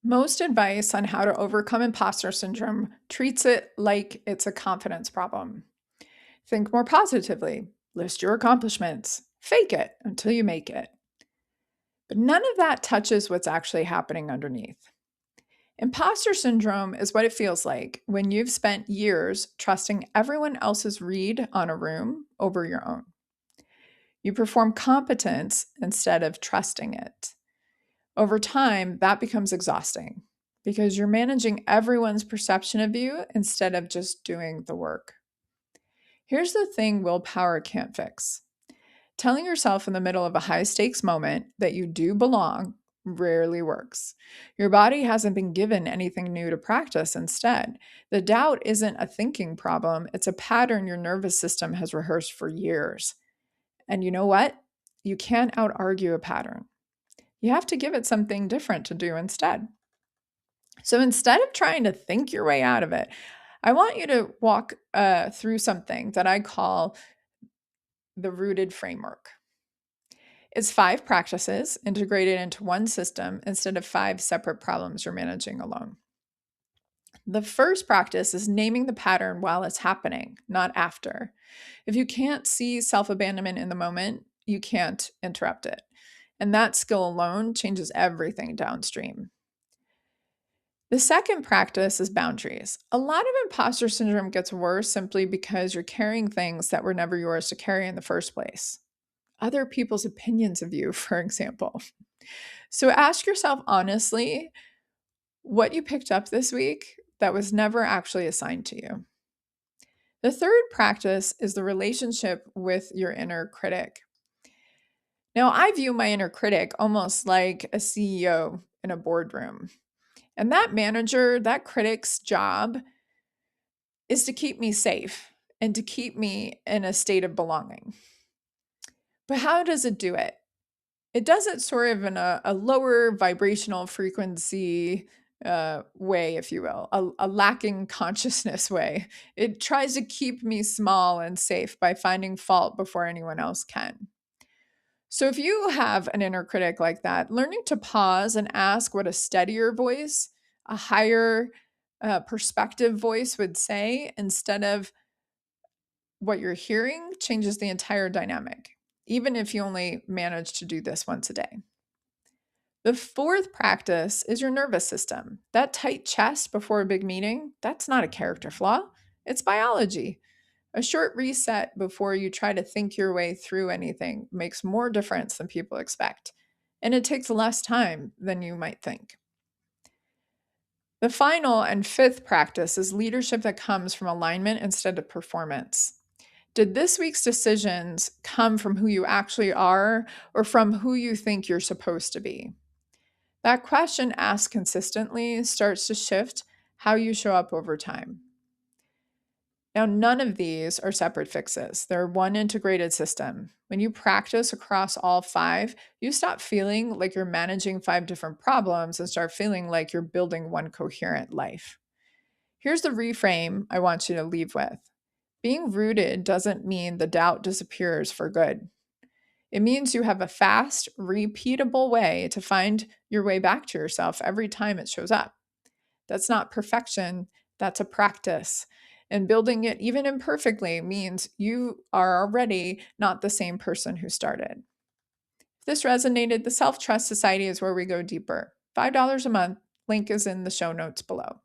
Most advice on how to overcome imposter syndrome treats it like it's a confidence problem. Think more positively, list your accomplishments, fake it until you make it. But none of that touches what's actually happening underneath. Imposter syndrome is what it feels like when you've spent years trusting everyone else's read on a room over your own. You perform competence instead of trusting it. Over time, that becomes exhausting because you're managing everyone's perception of you instead of just doing the work. Here's the thing willpower can't fix. Telling yourself in the middle of a high stakes moment that you do belong rarely works. Your body hasn't been given anything new to practice instead. The doubt isn't a thinking problem, it's a pattern your nervous system has rehearsed for years. And you know what? You can't out argue a pattern. You have to give it something different to do instead. So instead of trying to think your way out of it, I want you to walk through something that I call the rooted framework. It's 5 practices integrated into one system instead of 5 separate problems you're managing alone. The first practice is naming the pattern while it's happening, not after. If you can't see self abandonment in the moment, you can't interrupt it. And that skill alone changes everything downstream. The second practice is boundaries. A lot of imposter syndrome gets worse simply because you're carrying things that were never yours to carry in the first place. Other people's opinions of you, for example. So ask yourself honestly what you picked up this week that was never actually assigned to you. The third practice is the relationship with your inner critic. Now, I view my inner critic almost like a CEO in a boardroom. And that manager, that critic's job is to keep me safe and to keep me in a state of belonging. But how does it do it? It does it sort of in a lower vibrational frequency way, if you will, a lacking consciousness way. It tries to keep me small and safe by finding fault before anyone else can. So if you have an inner critic like that, learning to pause and ask what a steadier voice, a higher perspective voice would say instead of what you're hearing changes the entire dynamic, even if you only manage to do this once a day. The fourth practice is your nervous system. That tight chest before a big meeting, that's not a character flaw, it's biology. A short reset before you try to think your way through anything makes more difference than people expect, and it takes less time than you might think. The final and fifth practice is leadership that comes from alignment instead of performance. Did this week's decisions come from who you actually are or from who you think you're supposed to be? That question asked consistently starts to shift how you show up over time. Now, none of these are separate fixes. They're one integrated system. When you practice across all 5, you stop feeling like you're managing 5 different problems and start feeling like you're building one coherent life. Here's the reframe I want you to leave with. Being rooted doesn't mean the doubt disappears for good. It means you have a fast, repeatable way to find your way back to yourself every time it shows up. That's not perfection, that's a practice. And building it even imperfectly means you are already not the same person who started. If this resonated, the Self Trust Society is where we go deeper. $5 a month, link is in the show notes below.